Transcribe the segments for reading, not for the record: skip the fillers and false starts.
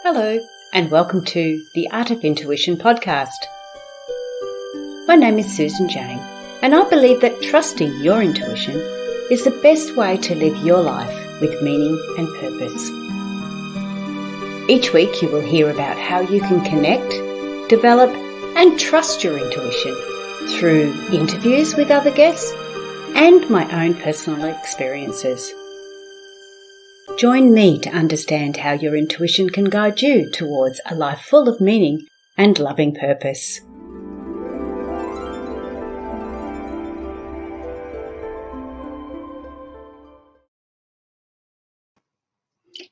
Hello, and welcome to the Art of Intuition podcast. My name is Susan Jane, and I believe that trusting your intuition is the best way to live your life with meaning and purpose. Each week you will hear about how you can connect, develop, and trust your intuition through interviews with other guests and my own personal experiences. Join me to understand how your intuition can guide you towards a life full of meaning and loving purpose.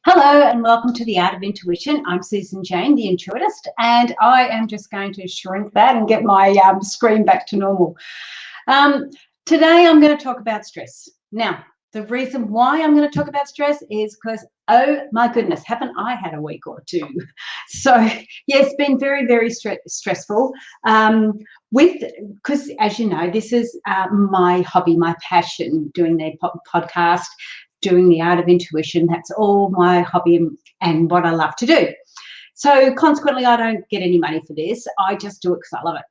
Hello and welcome to the Art of Intuition. I'm Susan Jane, the Intuitist, and I am just going to shrink that and get my screen back to normal. Today I'm going to talk about stress. Now, the reason why I'm going to talk about stress is because, oh my goodness, haven't I had a week or two? So, yeah, it's been very, very stressful. Because, as you know, this is my hobby, my passion, doing the podcast, doing the Art of Intuition. That's all my hobby and what I love to do. So, consequently, I don't get any money for this. I just do it because I love it.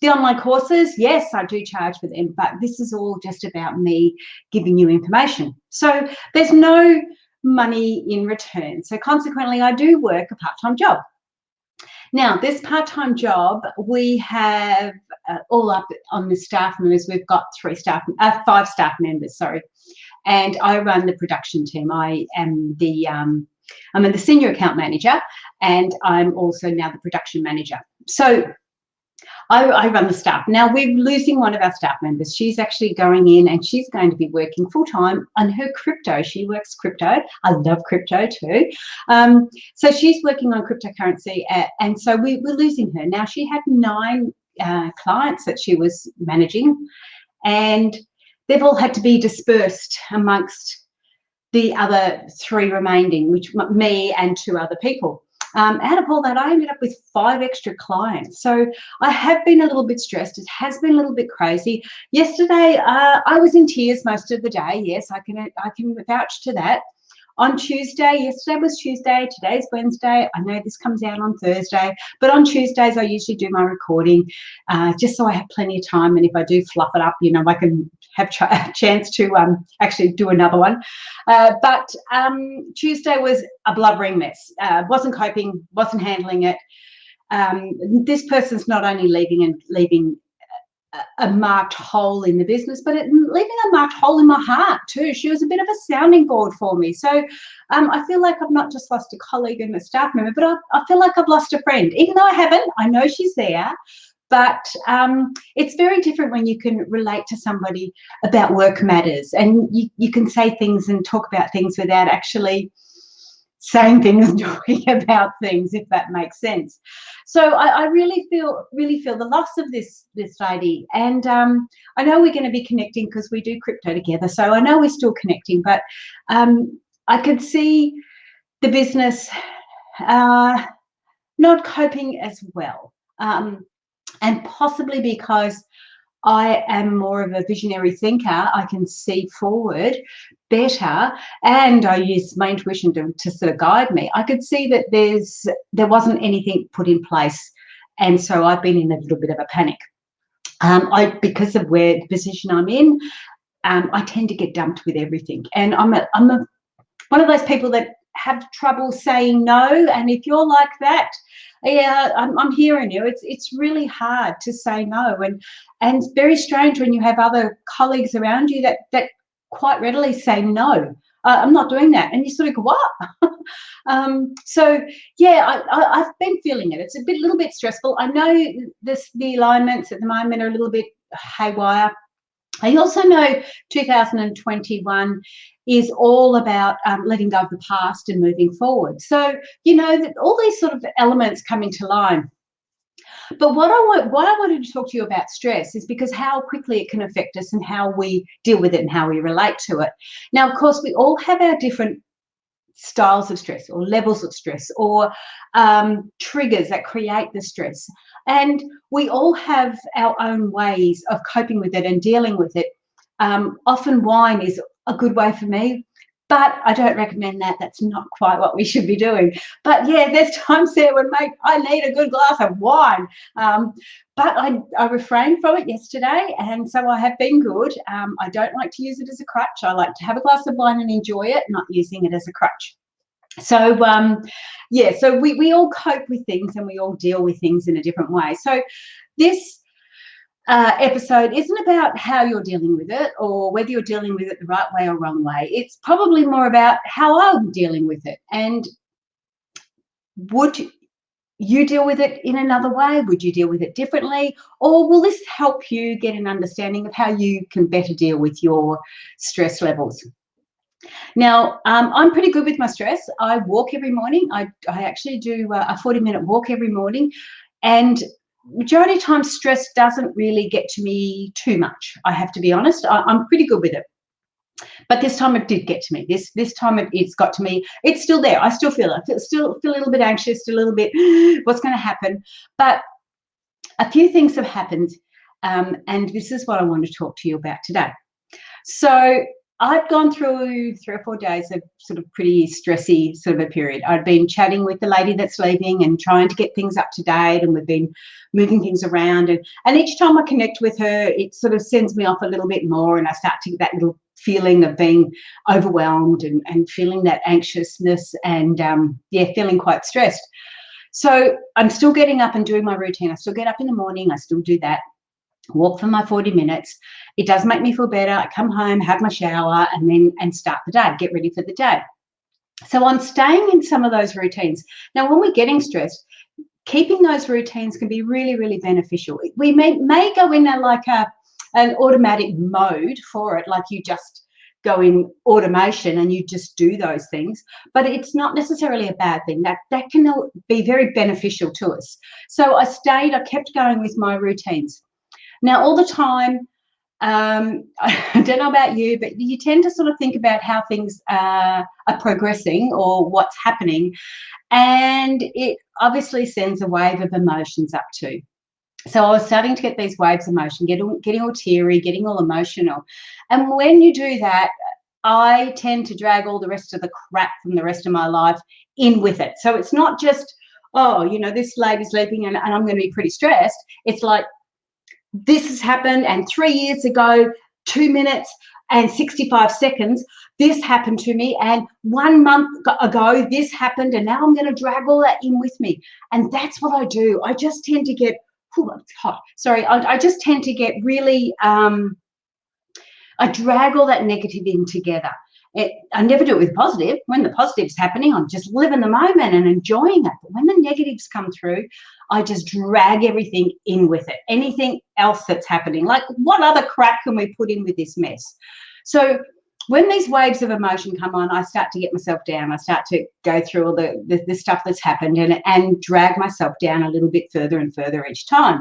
The online courses, yes, I do charge for them, but this is all just about me giving you information. So there's no money in return. So consequently, I do work a part-time job. Now, this part-time job, we have all up on the staff members. We've got five staff members, sorry. And I run the production team. I'm the senior account manager, and I'm also now the production manager. So I run the staff. Now, we're losing one of our staff members. She's actually going in and she's going to be working full-time on her crypto. She works crypto. I love crypto too. So she's working on cryptocurrency, and so we're losing her. Now, she had 9 clients that she was managing, and they've all had to be dispersed amongst the other 3 remaining, which me and 2 other people. Out of all that, I ended up with 5 extra clients. So I have been a little bit stressed. It has been a little bit crazy. Yesterday, I was in tears most of the day. Yes, I can vouch to that. On Tuesday, yesterday was Tuesday, today's Wednesday. I know this comes out on Thursday, but on Tuesdays I usually do my recording just so I have plenty of time. And if I do fluff it up, you know, I can have a chance to actually do another one. But Tuesday was a blubbering mess. Wasn't coping, wasn't handling it. This person's not only leaving a marked hole in the business, but leaving a marked hole in my heart too. She was a bit of a sounding board for me. So I feel like I've not just lost a colleague and a staff member, but I feel like I've lost a friend, even though I haven't. I know she's there, but it's very different when you can relate to somebody about work matters, and you can say things and talk about things without actually saying things and talking about things, if that makes sense. So I really feel the loss of this lady, and I know we're going to be connecting because we do crypto together, so I know we're still connecting, but I could see the business not coping as well, and possibly because I am more of a visionary thinker. I can see forward better, and I use my intuition to sort of guide me. I could see that there wasn't anything put in place, and so I've been in a little bit of a panic. Because of where the position I'm in, I tend to get dumped with everything, and I'm one of those people that have trouble saying no. And if you're like that, yeah, I'm hearing you. It's really hard to say no, and it's very strange when you have other colleagues around you that quite readily say no. I'm not doing that, and you sort of go, what? So yeah, I've been feeling it. It's a little bit stressful. I know the alignments at the moment are a little bit haywire. I also know 2021 is all about letting go of the past and moving forward. So, you know, all these sort of elements come into line. But why I wanted to talk to you about stress is because how quickly it can affect us and how we deal with it and how we relate to it. Now, of course, we all have our different styles of stress or levels of stress or triggers that create the stress. And we all have our own ways of coping with it and dealing with it. Often wine is a good way for me. But I don't recommend that. That's not quite what we should be doing. But yeah, there's times there when, mate, I need a good glass of wine. But I refrained from it yesterday, and so I have been good. I don't like to use it as a crutch. I like to have a glass of wine and enjoy it, not using it as a crutch. So yeah, so we all cope with things and we all deal with things in a different way. So this episode isn't about how you're dealing with it or whether you're dealing with it the right way or wrong way. It's probably more about how I'm dealing with it, and would you deal with it in another way? Would you deal with it differently? Or will this help you get an understanding of how you can better deal with your stress levels? Now, I'm pretty good with my stress. I walk every morning. I actually do a 40-minute walk every morning, and majority of time stress doesn't really get to me too much. I have to be honest. I'm pretty good with it. But this time it did get to me. This time it's got to me. It's still there. I still feel it. I still feel a little bit anxious, still a little bit, what's going to happen? But a few things have happened, and this is what I want to talk to you about today. So I've gone through 3 or 4 days of sort of pretty stressy sort of a period. I've been chatting with the lady that's leaving and trying to get things up to date, and we've been moving things around. And each time I connect with her, it sort of sends me off a little bit more, and I start to get that little feeling of being overwhelmed and feeling that anxiousness and, yeah, feeling quite stressed. So I'm still getting up and doing my routine. I still get up in the morning. I still do that. Walk for my 40 minutes. It does make me feel better. I come home, have my shower, and start the day, get ready for the day. So I'm staying in some of those routines. Now, when we're getting stressed, keeping those routines can be really, really beneficial. We may go in an automatic mode for it, like you just go in automation and you just do those things, but it's not necessarily a bad thing. That can be very beneficial to us. So I kept going with my routines. Now, all the time, I don't know about you, but you tend to sort of think about how things are progressing or what's happening, and it obviously sends a wave of emotions up too. So I was starting to get these waves of emotion, getting all teary, getting all emotional. And when you do that, I tend to drag all the rest of the crap from the rest of my life in with it. So it's not just, oh, this lady's leaving and I'm going to be pretty stressed. It's like, this has happened, and 3 years ago, 2 minutes and 65 seconds, this happened to me, and 1 month ago, this happened, and now I'm going to drag all that in with me. And that's what I do. I just tend to get, it's hot. Sorry, I just tend to get really, I drag all that negative in together. I never do it with positive. When the positive's happening, I'm just living the moment and enjoying it. But when the negatives come through, I just drag everything in with it. Anything else that's happening, like what other crap can we put in with this mess? So when these waves of emotion come on, I start to get myself down. I start to go through all the stuff that's happened and drag myself down a little bit further and further each time.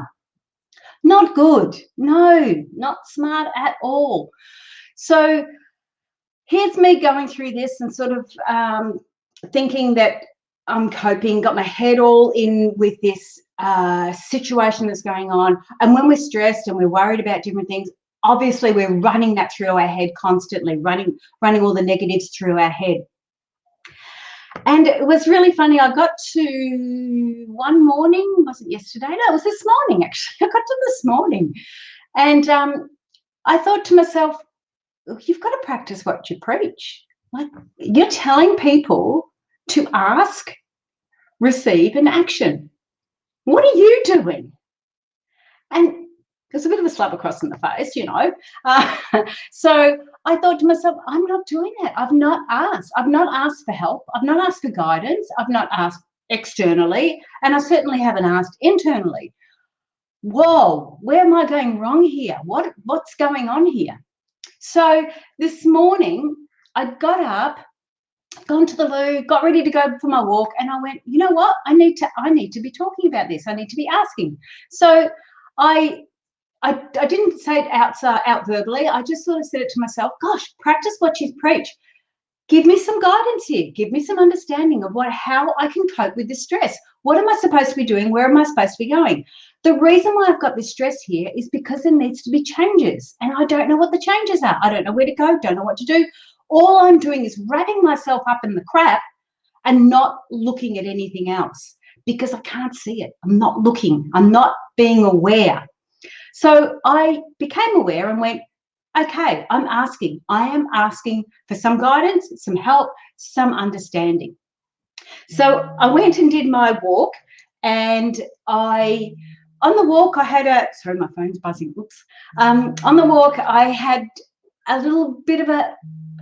Not good. No, not smart at all. So here's me going through this and sort of thinking that I'm coping, got my head all in with this situation that's going on. And when we're stressed and we're worried about different things, obviously we're running that through our head constantly, running all the negatives through our head. And it was really funny. I got to one morning, wasn't yesterday? No, it was this morning, actually. I got to this morning. And I thought to myself, you've got to practice what you preach. Like, you're telling people to ask, receive, and action. What are you doing? And there's a bit of a slap across in the face, So I thought to myself, I'm not doing that. I've not asked. I've not asked for help. I've not asked for guidance. I've not asked externally, and I certainly haven't asked internally. Whoa, where am I going wrong here? What's going on here? So this morning, I got up, gone to the loo, got ready to go for my walk, and I went, you know what? I need to be talking about this. I need to be asking. So I didn't say it out verbally. I just sort of said it to myself, gosh, practice what you preach. Give me some guidance here. Give me some understanding of how I can cope with this stress. What am I supposed to be doing? Where am I supposed to be going? The reason why I've got this stress here is because there needs to be changes, and I don't know what the changes are. I don't know where to go, don't know what to do. all I'm doing is wrapping myself up in the crap and not looking at anything else because I can't see it. I'm not looking. I'm not being aware. So I became aware and went, okay, I am asking for some guidance, some help, some understanding. So I went and did my walk, and on the walk I had sorry, my phone's buzzing, oops. On the walk I had a little bit of a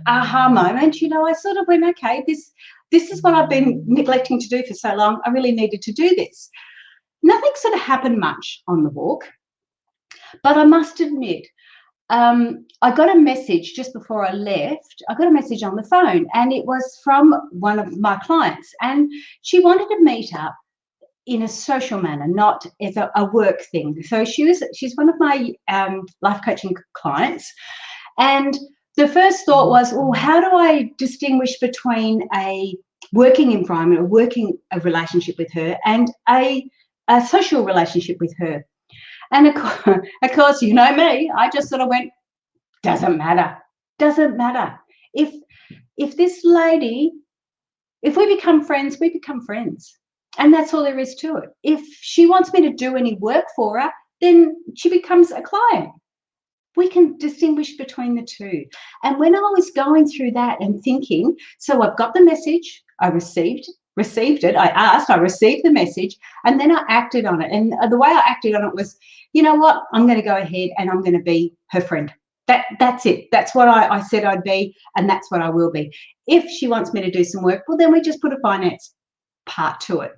aha moment. I sort of went, okay, this is what I've been neglecting to do for so long. I really needed to do this. Nothing sort of happened much on the walk, but I must admit, I got a message just before I left. I got a message on the phone, and it was from one of my clients, and she wanted to meet up in a social manner, not as a work thing. So she's one of my life coaching clients, and the first thought was, well, how do I distinguish between a working environment, a relationship with her, and a social relationship with her? And of course, you know me, I just sort of went, doesn't matter. If this lady, if we become friends, we become friends. And that's all there is to it. If she wants me to do any work for her, then she becomes a client. We can distinguish between the two. And when I was going through that and thinking, so I've got the message, I received it, I received the message, and then I acted on it. And the way I acted on it was, you know what, I'm going to go ahead and I'm going to be her friend. That's it. That's what I said I'd be, and that's what I will be. If she wants me to do some work, well, then we just put a finance part to it.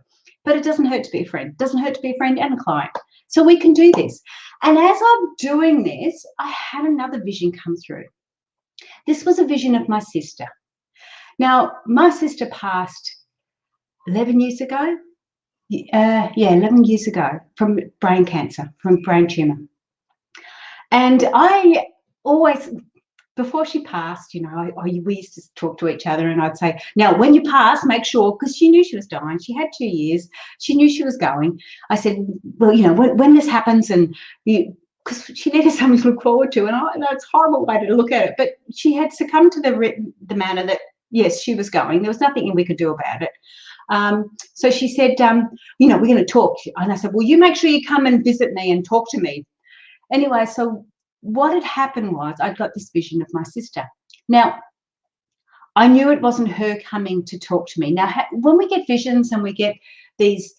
But it doesn't hurt to be a friend. It doesn't hurt to be a friend and a client. So we can do this. And as I'm doing this, I had another vision come through. This was a vision of my sister. Now, my sister passed 11 years ago. 11 years ago from brain cancer, from brain tumor. And I always, before she passed, we used to talk to each other, and I'd say, now, when you pass, make sure, because she knew she was dying. She had 2 years. She knew she was going. I said, well, when this happens, and because she needed something to look forward to, and I know it's a horrible way to look at it, but she had succumbed to the manner that, yes, she was going. There was nothing we could do about it. So she said, we're going to talk. And I said, well, you make sure you come and visit me and talk to me. Anyway, so what had happened was I got this vision of my sister. Now, I knew it wasn't her coming to talk to me. Now, when we get visions and we get these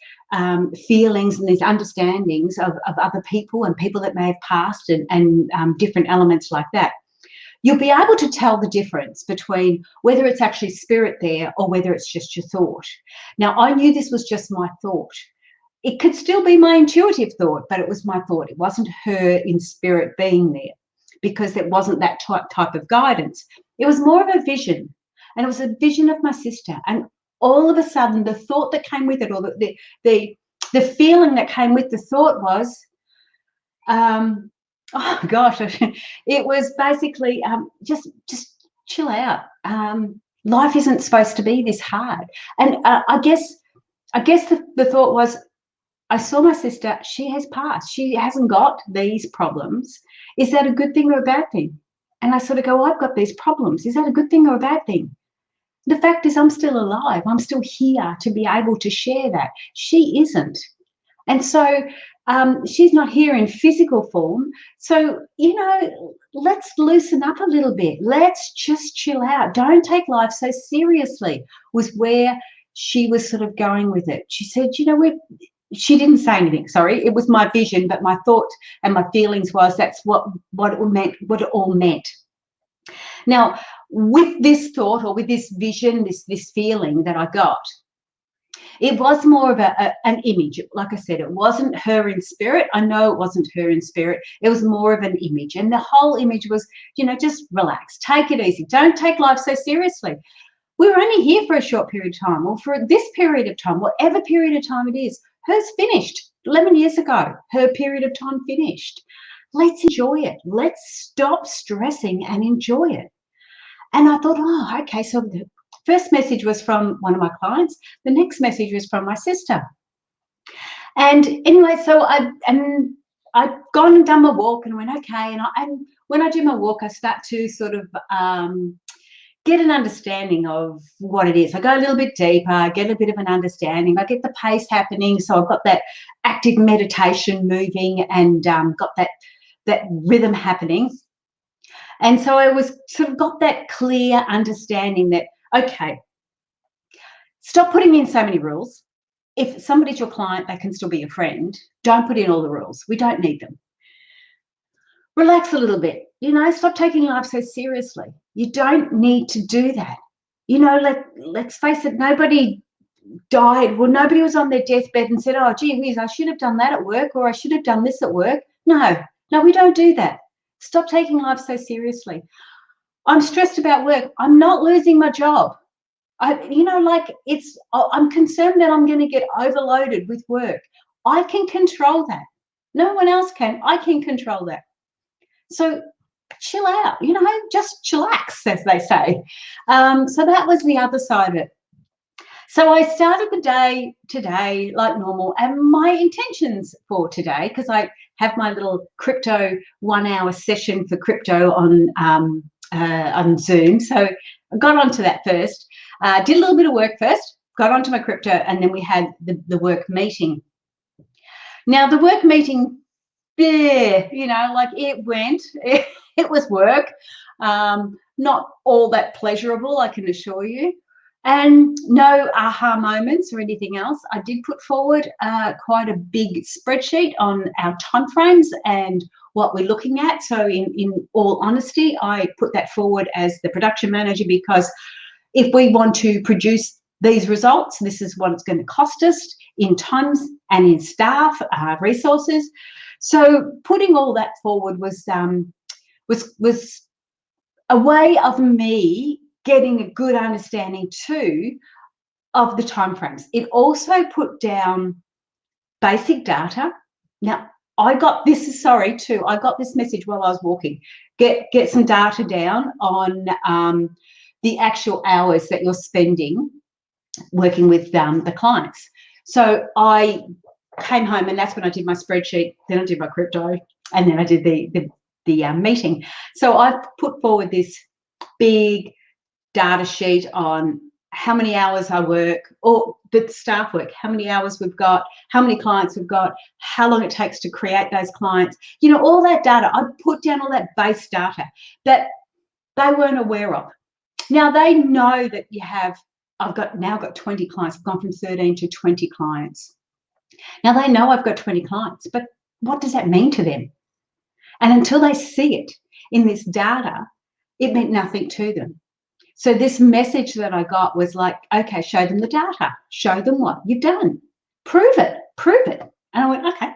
feelings and these understandings of other people and people that may have passed and different elements like that, you'll be able to tell the difference between whether it's actually spirit there or whether it's just your thought. Now, I knew this was just my thought. It could still be my intuitive thought, but it was my thought. It wasn't her in spirit being there, because it wasn't that type of guidance. It was more of a vision, and it was a vision of my sister. And all of a sudden, the thought that came with it, or the feeling that came with the thought was, oh gosh, it was basically just chill out. Life isn't supposed to be this hard. And I guess the thought was, I saw my sister, she has passed. She hasn't got these problems. Is that a good thing or a bad thing? And I sort of go, I've got these problems. Is that a good thing or a bad thing? The fact is, I'm still alive. I'm still here to be able to share that. She isn't. And so she's not here in physical form. So, let's loosen up a little bit. Let's just chill out. Don't take life so seriously, was where she was sort of going with it. She said, she didn't say anything, sorry. It was my vision, but my thought and my feelings was that's what it all meant. Now, with this thought, or with this vision, this feeling that I got, it was more of an image. Like I said, it wasn't her in spirit. I know it wasn't her in spirit. It was more of an image. And the whole image was, just relax, take it easy. Don't take life so seriously. We're only here for a short period of time, or for this period of time, whatever period of time it is. Hers finished 11 years ago. Her period of time finished. Let's enjoy it. Let's stop stressing and enjoy it. And I thought, oh, okay, so the first message was from one of my clients. The next message was from my sister. And anyway, so I'd gone and done my walk and went, okay. And when I do my walk, I start to sort of get an understanding of what it is. I go a little bit deeper, I get a bit of an understanding, I get the pace happening, so I've got that active meditation moving and got that rhythm happening. And so I was sort of got that clear understanding that, okay, stop putting in so many rules. If somebody's your client, they can still be your friend. Don't put in all the rules. We don't need them. Relax a little bit, stop taking life so seriously. You don't need to do that. Let's face it, nobody died. Well, nobody was on their deathbed and said, oh, gee whiz, I should have done that at work, or I should have done this at work. No, we don't do that. Stop taking life so seriously. I'm stressed about work. I'm not losing my job. I'm concerned that I'm going to get overloaded with work. I can control that. No one else can. I can control that. So chill out, just chillax, as they say. So that was the other side of it. So I started the day today like normal, and my intentions for today, because I have my little crypto 1 hour session for crypto on Zoom. So I got onto that first, did a little bit of work first, got onto my crypto, and then we had the work meeting. Now the work meeting, it went, it was work, not all that pleasurable, I can assure you, and no aha moments or anything else. I did put forward quite a big spreadsheet on our timeframes and what we're looking at. So in all honesty, I put that forward as the production manager, because if we want to produce these results, this is what it's going to cost us in times and in staff resources. So putting all that forward was a way of me getting a good understanding too of the timeframes. It also put down basic data. Now I got this message while I was walking. Get some data down on the actual hours that you're spending working with the clients. So I came home, and that's when I did my spreadsheet, then I did my crypto, and then I did the meeting. So I put forward this big data sheet on how many hours I work, or the staff work, how many hours we've got, how many clients we've got, how long it takes to create those clients, all that data. I put down all that base data that they weren't aware of. Now they know that I've now got 20 clients. I've gone from 13 to 20 clients. Now they know I've got 20 clients, but what does that mean to them? And until they see it in this data, it meant nothing to them. So this message that I got was like, okay, show them the data, show them what you've done, prove it. And I went, okay.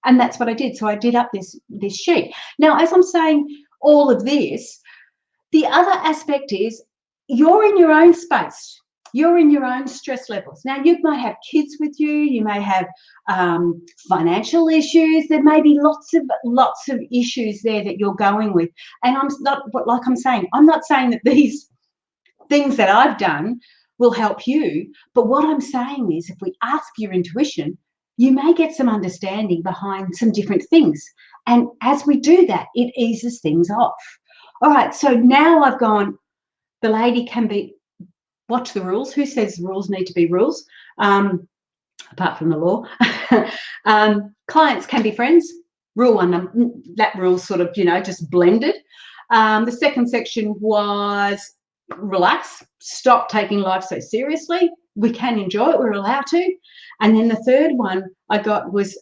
And that's what I did. So I did up this sheet. Now, as I'm saying all of this, the other aspect is you're in your own space. You're in your own stress levels. Now, you might have kids with you. You may have financial issues. There may be lots of issues there that you're going with. And I'm not saying that these things that I've done will help you. But what I'm saying is, if we ask your intuition, you may get some understanding behind some different things. And as we do that, it eases things off. All right, so now I've gone, the lady can watch the rules. Who says rules need to be rules? Apart from the law. Clients can be friends. Rule one, that rule sort of, just blended. The second section was relax, stop taking life so seriously. We can enjoy it, we're allowed to. And then the third one I got was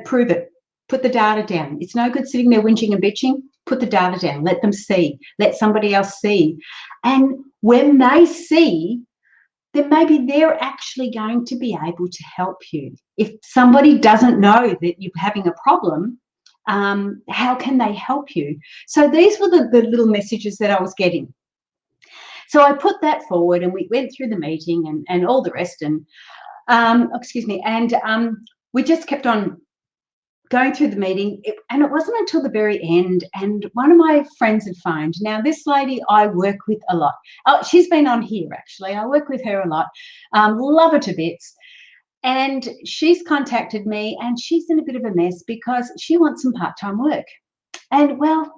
prove it, put the data down. It's no good sitting there whinging and bitching. Put the data down, let them see, let somebody else see. And when they see, then maybe they're actually going to be able to help you. If somebody doesn't know that you're having a problem, how can they help you? So these were the little messages that I was getting. So I put that forward, and we went through the meeting and all the rest, and we just kept on going through the meeting, and it wasn't until the very end, and one of my friends had phoned. Now, this lady I work with a lot. Oh, she's been on here, actually. I work with her a lot. Love her to bits. And she's contacted me, and she's in a bit of a mess because she wants some part-time work. And, well,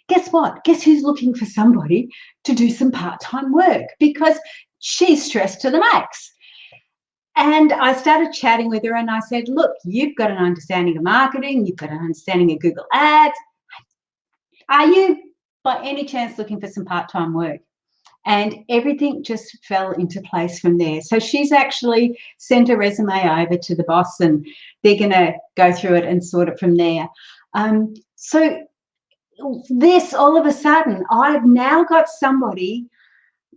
guess what? Guess who's looking for somebody to do some part-time work because she's stressed to the max. And I started chatting with her and I said, look, you've got an understanding of marketing, you've got an understanding of Google Ads. Are you by any chance looking for some part-time work? And everything just fell into place from there. So she's actually sent a resume over to the boss and they're going to go through it and sort it from there. So this, all of a sudden, I've now got somebody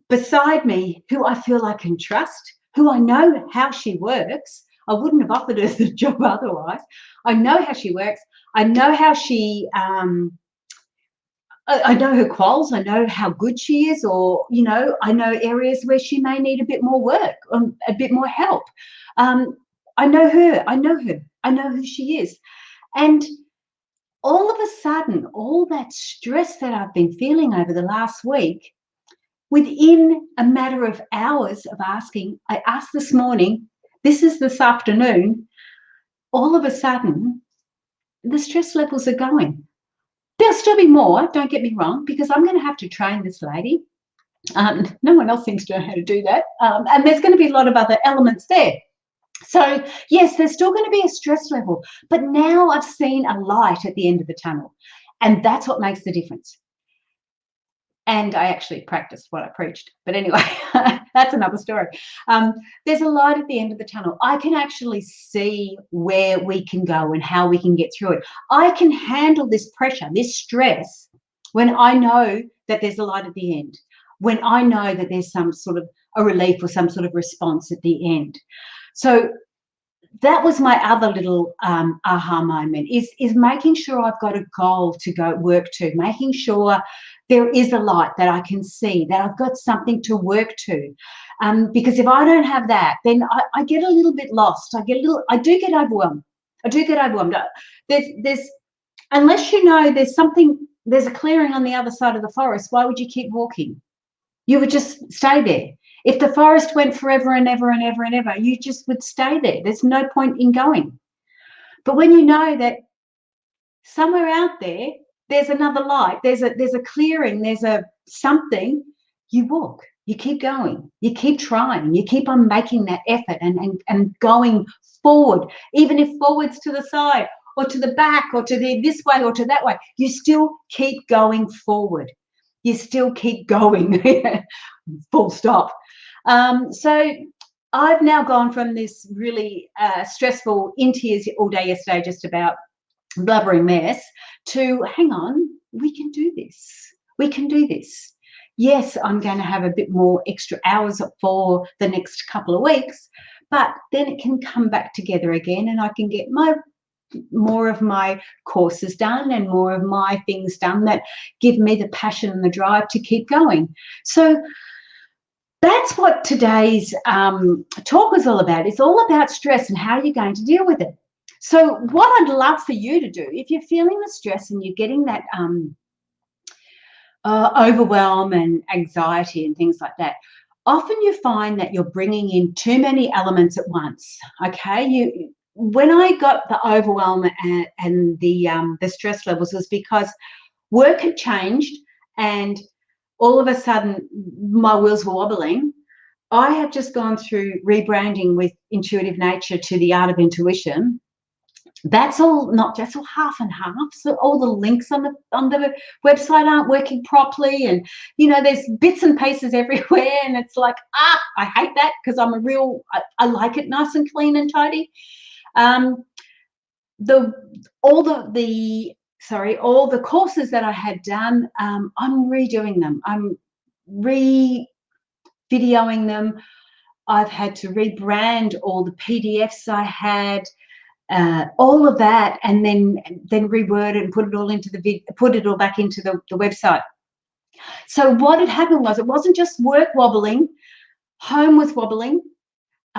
beside me who I feel I can trust, who I know how she works. I wouldn't have offered her the job otherwise. I know how she works. I know how she, I know her quals. I know how good she is, or, you know, I know areas where she may need a bit more work, a bit more help. I know her. I know her. I know who she is. And all of a sudden, all that stress that I've been feeling over the last week, within a matter of hours of asking, I asked this morning, this is this afternoon, all of a sudden, the stress levels are going. There'll still be more, don't get me wrong, because I'm going to have to train this lady. No one else seems to know how to do that. And there's going to be a lot of other elements there. So, yes, there's still going to be a stress level, but now I've seen a light at the end of the tunnel, and that's what makes the difference. And I actually practiced what I preached. But anyway, that's another story. There's a light at the end of the tunnel. I can actually see where we can go and how we can get through it. I can handle this pressure, this stress, when I know that there's a light at the end, when I know that there's some sort of a relief or some sort of response at the end. So that was my other little aha moment, is making sure I've got a goal to go work to, making sure there is a light that I can see, that I've got something to work to. Because if I don't have that, then I get a little bit lost. I do get overwhelmed. I do get overwhelmed. Unless you know there's a clearing on the other side of the forest, why would you keep walking? You would just stay there. If the forest went forever and ever and ever and ever, you just would stay there. There's no point in going. But when you know that somewhere out there, there's another light, there's a clearing, there's a something, you walk, you keep going, you keep trying, you keep on making that effort and going forward, even if forwards to the side or to the back or to this way or to that way, you still keep going forward. You still keep going, full stop. So I've now gone from this really stressful, in tears all day yesterday, just about blubbering mess, to hang on, we can do this. We can do this. Yes, I'm going to have a bit more extra hours for the next couple of weeks, but then it can come back together again and I can get more of my courses done and more of my things done that give me the passion and the drive to keep going. So that's what today's talk is all about. It's all about stress and how you're going to deal with it. So what I'd love for you to do, if you're feeling the stress and you're getting that overwhelm and anxiety and things like that, often you find that you're bringing in too many elements at once. Okay, when I got the overwhelm and the stress levels, was because work had changed and all of a sudden my wheels were wobbling. I had just gone through rebranding with Intuitive Nature to the Art of Intuition. That's all half and half. So all the links on the website aren't working properly, and you know there's bits and pieces everywhere, and it's like I hate that because I'm I like it nice and clean and tidy. All the courses that I had done, I'm redoing them. I'm re-videoing them. I've had to rebrand all the PDFs I had, all of that, and then reword it and put it all back into the website. So what had happened was, it wasn't just work wobbling, home was wobbling.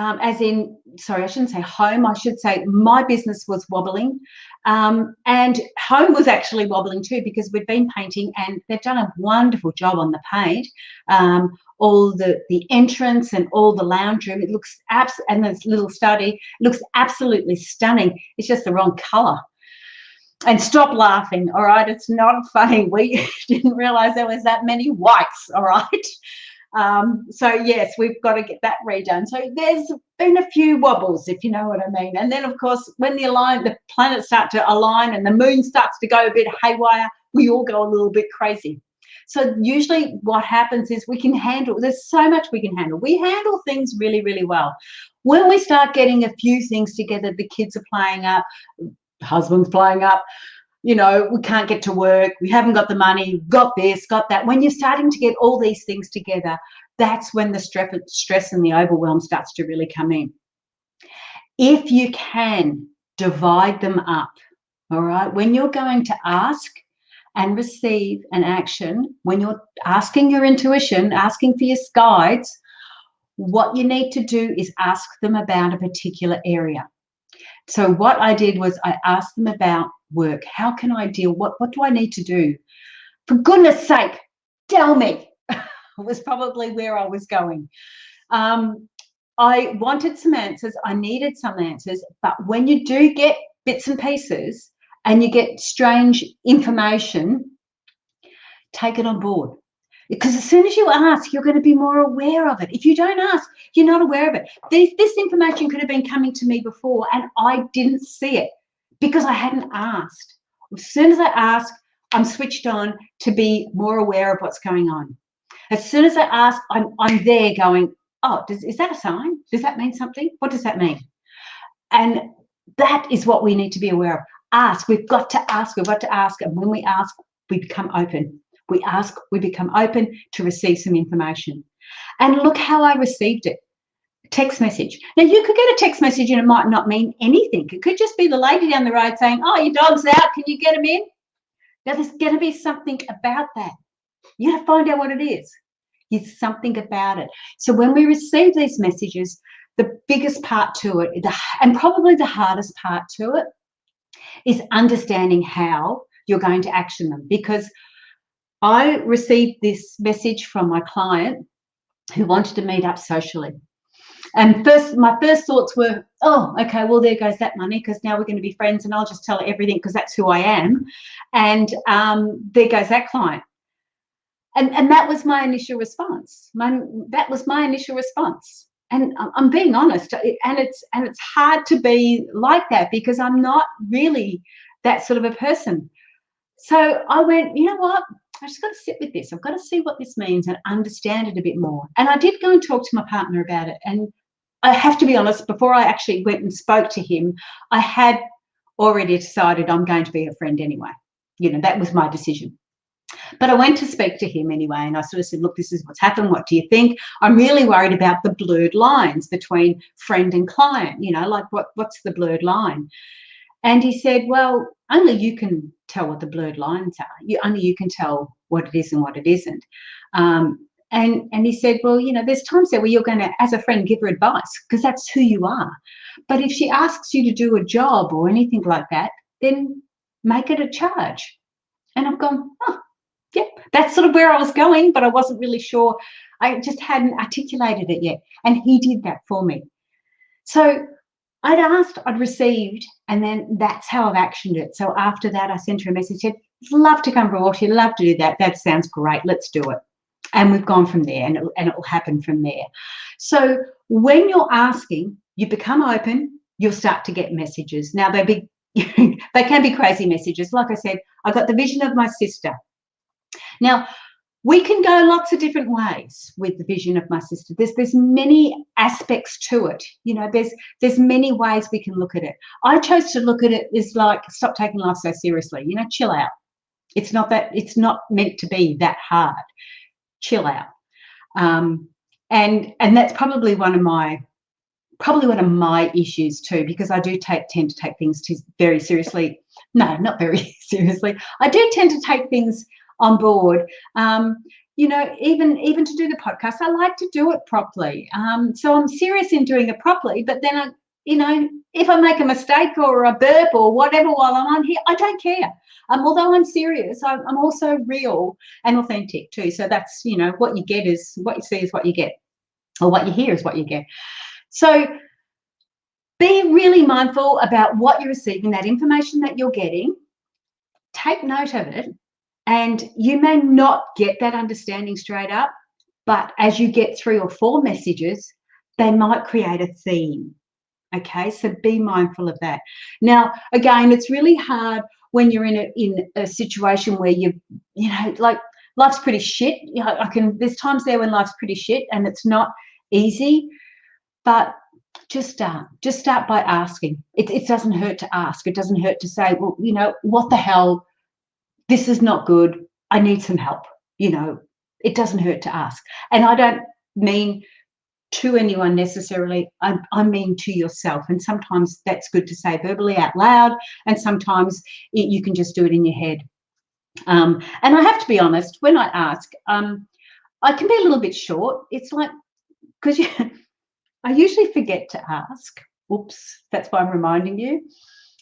As in, sorry, I shouldn't say home, I should say my business was wobbling, and home was actually wobbling too, because we'd been painting and they've done a wonderful job on the paint. All the entrance and all the lounge room, it looks and this little study, it looks absolutely stunning. It's just the wrong color. And stop laughing, all right? It's not funny. We didn't realize there was that many whites, all right? So yes, we've got to get that redone. So there's been a few wobbles, if you know what I mean. And then of course, when the planets start to align and the moon starts to go a bit haywire, we all go a little bit crazy. So usually what happens is there's so much we can handle. We handle things really, really well. When we start getting a few things together, the kids are playing up, husband's playing up, we can't get to work, we haven't got the money, got this, got that. When you're starting to get all these things together, that's when the stress and the overwhelm starts to really come in. If you can divide them up, all right, when you're going to ask and receive an action, when you're asking your intuition, asking for your guides, what you need to do is ask them about a particular area. So what I did was I asked them about work. How can I deal? What do I need to do? For goodness sake, tell me. Was probably where I was going. I wanted some answers. I needed some answers. But when you do get bits and pieces and you get strange information, take it on board. Because as soon as you ask, you're going to be more aware of it. If you don't ask, you're not aware of it. This information could have been coming to me before and I didn't see it because I hadn't asked. As soon as I ask, I'm switched on to be more aware of what's going on. As soon as I ask, I'm there going, oh, is that a sign? Does that mean something? What does that mean? And that is what we need to be aware of. Ask. We've got to ask. We've got to ask. And when we ask, we become open. We ask, we become open to receive some information. And look how I received it. Text message. Now, you could get a text message and it might not mean anything. It could just be the lady down the road saying, oh, your dog's out. Can you get him in? Now, there's going to be something about that. You have to find out what it is. There's something about it. So when we receive these messages, the biggest part to it, and probably the hardest part to it, is understanding how you're going to action them. Because I received this message from my client who wanted to meet up socially. And my first thoughts were, oh, okay, well, there goes that money because now we're going to be friends and I'll just tell her everything because that's who I am. And there goes that client. And that was my initial response. That was my initial response. And I'm being honest. And it's hard to be like that because I'm not really that sort of a person. So I went, you know what? I just got to sit with this. I've got to see what this means and understand it a bit more. And I did go and talk to my partner about it. And I have to be honest, before I actually went and spoke to him, I had already decided I'm going to be a friend anyway. That was my decision. But I went to speak to him anyway, and I sort of said, look, this is what's happened. What do you think? I'm really worried about the blurred lines between friend and client, like what's the blurred line? And he said, well, only you can tell what the blurred lines are. Only you can tell what it is and what it isn't. And he said, well, there's times there where you're going to, as a friend, give her advice because that's who you are. But if she asks you to do a job or anything like that, then make it a charge. And I've gone, oh, yeah, that's sort of where I was going, but I wasn't really sure. I just hadn't articulated it yet. And he did that for me. So I'd asked, I'd received, and then that's how I've actioned it. So after that, I sent her a message, said, love to come for a walk, you'd love to do that. That sounds great. Let's do it. And we've gone from there, and it will happen from there. So when you're asking, you become open, you'll start to get messages. Now, they can be crazy messages. Like I said, I got the vision of my sister. Now, we can go lots of different ways with the vision of my sister. There's many aspects to it. There's many ways we can look at it. I chose to look at it as like, stop taking life so seriously. Chill out. It's not meant to be that hard. Chill out. And that's probably one of my issues too, because I do tend to take things very seriously. No, not very seriously. I do tend to take things on board. Even to do the podcast, I like to do it properly. So I'm serious in doing it properly, but then if I make a mistake or a burp or whatever while I'm on here, I don't care. Although I'm serious, I'm also real and authentic too. So that's, what you get is what you see is what you get, or what you hear is what you get. So be really mindful about what you're receiving, that information that you're getting, take note of it, and you may not get that understanding straight up, but as you get 3 or 4 messages, they might create a theme. Okay, so be mindful of that. Now, again, it's really hard when you're in a situation where like life's pretty shit. There's times there when life's pretty shit and it's not easy, but just start by asking. It doesn't hurt to ask. It doesn't hurt to say, well, what the hell, this is not good, I need some help. It doesn't hurt to ask. And I don't mean to anyone necessarily, I mean to yourself. And sometimes that's good to say verbally out loud, and sometimes you can just do it in your head. And I have to be honest, when I ask, I can be a little bit short. It's like, because I usually forget to ask. Oops, that's why I'm reminding you.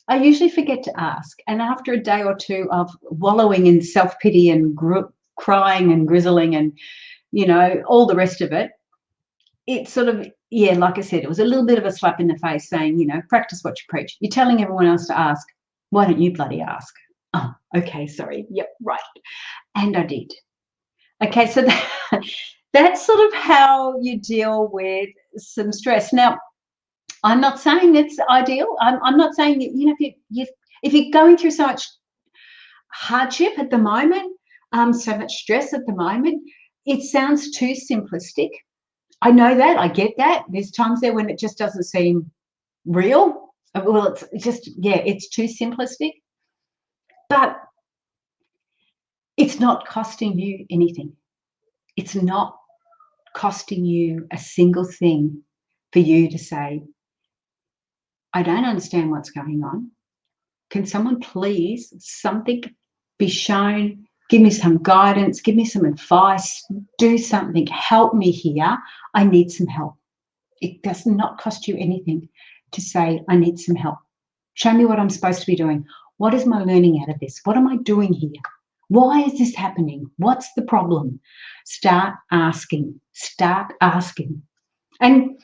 I usually forget to ask. And after a day or two of wallowing in self-pity and crying and grizzling and, all the rest of it, it's sort of, like I said, it was a little bit of a slap in the face saying, practice what you preach. You're telling everyone else to ask. Why don't you bloody ask? Oh, okay, sorry. Yep, right. And I did. Okay, so that's sort of how you deal with some stress. Now, I'm not saying it's ideal. I'm not saying that, if you're going through so much hardship at the moment, so much stress at the moment, it sounds too simplistic. I know that. I get that. There's times there when it just doesn't seem real. Well, it's just, it's too simplistic. But it's not costing you anything. It's not costing you a single thing for you to say, I don't understand what's going on. Can someone please, something be shown? Give me some guidance, give me some advice, do something, help me here. I need some help. It does not cost you anything to say, I need some help. Show me what I'm supposed to be doing. What is my learning out of this? What am I doing here? Why is this happening? What's the problem? Start asking. Start asking. And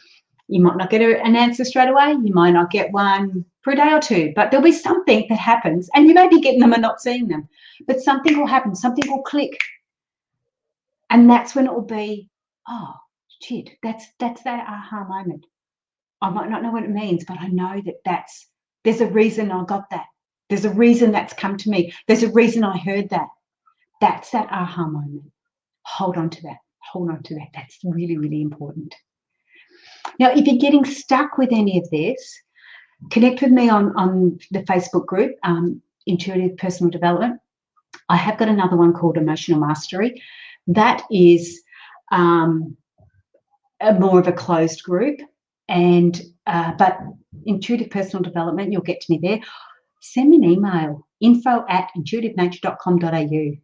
you might not get an answer straight away. You might not get one for a day or two, but there'll be something that happens, and you may be getting them and not seeing them, but something will happen, something will click. And that's when it will be, oh, shit, that's that aha moment. I might not know what it means, but I know that there's a reason I got that. There's a reason that's come to me. There's a reason I heard that. That's that aha moment. Hold on to that. Hold on to that. That's really, really important. Now, if you're getting stuck with any of this, connect with me on the Facebook group, Intuitive Personal Development. I have got another one called Emotional Mastery. That is more of a closed group, but Intuitive Personal Development, you'll get to me there. Send me an email, info@intuitivenature.com.au.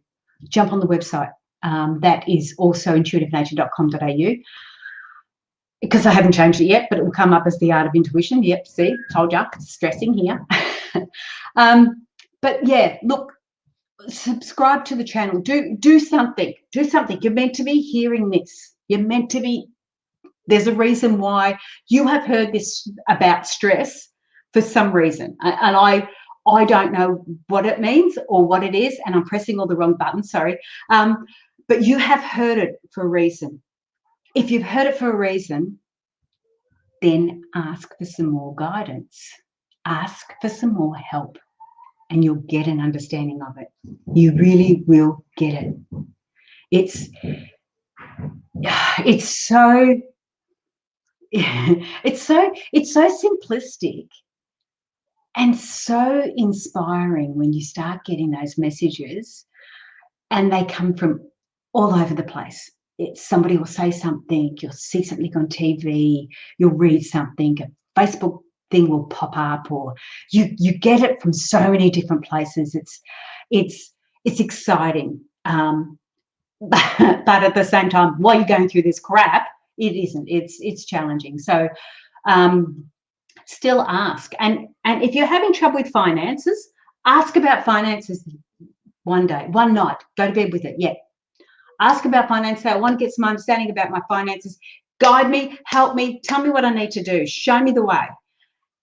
Jump on the website. That is also intuitivenature.com.au. Because I haven't changed it yet, but it will come up as The Art of Intuition. Yep, see, told you, stressing here. But yeah, look, subscribe to the channel. Do something. Do something. You're meant to be hearing this. You're meant to be. There's a reason why you have heard this about stress for some reason, and I don't know what it means or what it is, and I'm pressing all the wrong buttons. Sorry, but you have heard it for a reason. If you've heard it for a reason, then ask for some more guidance. Ask for some more help, and you'll get an understanding of it. You really will get it. It's so simplistic and so inspiring when you start getting those messages, and they come from all over the place. Somebody will say something, you'll see something on TV, you'll read something, a Facebook thing will pop up, or you get it from so many different places. It's exciting, but at the same time, while you're going through this crap, it isn't. It's challenging. So still ask, and if you're having trouble with finances, ask about finances one day, one night. Go to bed with it. Yeah. Ask about finances. I want to get some understanding about my finances. Guide me, help me, tell me what I need to do. Show me the way.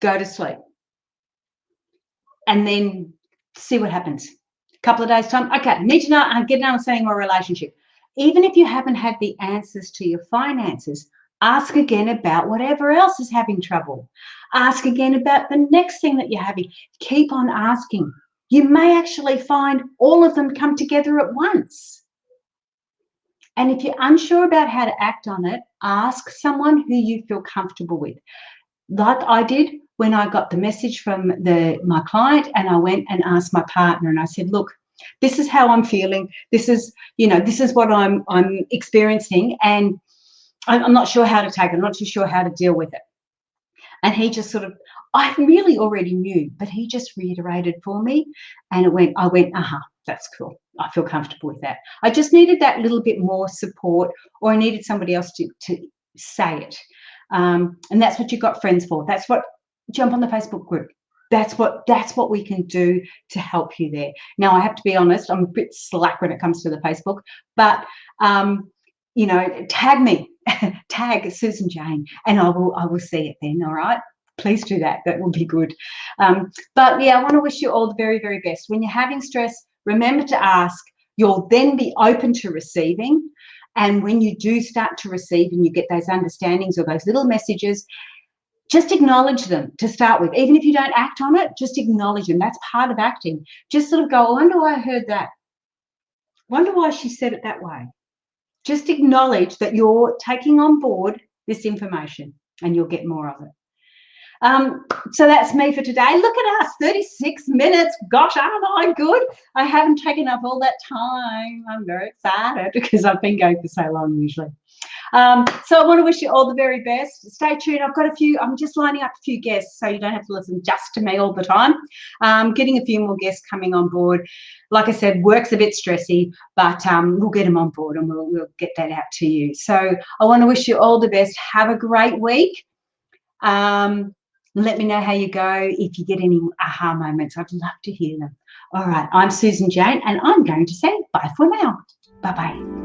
Go to sleep. And then see what happens. couple of days' time, okay, I need to know, I get an understanding of my relationship. Even if you haven't had the answers to your finances, ask again about whatever else is having trouble. Ask again about the next thing that you're having. Keep on asking. You may actually find all of them come together at once. And if you're unsure about how to act on it, ask someone who you feel comfortable with. Like I did when I got the message from my client, and I went and asked my partner, and I said, look, this is how I'm feeling. This is, this is what I'm experiencing, and I'm not sure how to take it. I'm not too sure how to deal with it. And he just sort of, I really already knew, but he just reiterated for me, and I went, that's cool. I feel comfortable with that. I just needed that little bit more support, or I needed somebody else to say it. And that's what you've got friends for. That's what, jump on the Facebook group. That's what we can do to help you there. Now, I have to be honest, I'm a bit slack when it comes to the Facebook, but tag me, tag Susan Jane, and I will see it then. All right, please do that. That will be good. But yeah, I want to wish you all the very, very best. When you're having stress, remember to ask. You'll then be open to receiving. And when you do start to receive and you get those understandings or those little messages, just acknowledge them to start with. Even if you don't act on it, just acknowledge them. That's part of acting. Just sort of go, I wonder why I heard that. Wonder why she said it that way. Just acknowledge that you're taking on board this information, and you'll get more of it. So that's me for today. Look at us, 36 minutes. Gosh, aren't I good? I haven't taken up all that time. I'm very excited because I've been going for so long usually. So I want to wish you all the very best. Stay tuned. I'm just lining up a few guests, so you don't have to listen just to me all the time. Getting a few more guests coming on board. Like I said, work's a bit stressy, but we'll get them on board, and we'll get that out to you. So I want to wish you all the best. Have a great week. Let me know how you go. If you get any aha moments, I'd love to hear them. All right, I'm Susan Jane, and I'm going to say bye for now. Bye-bye.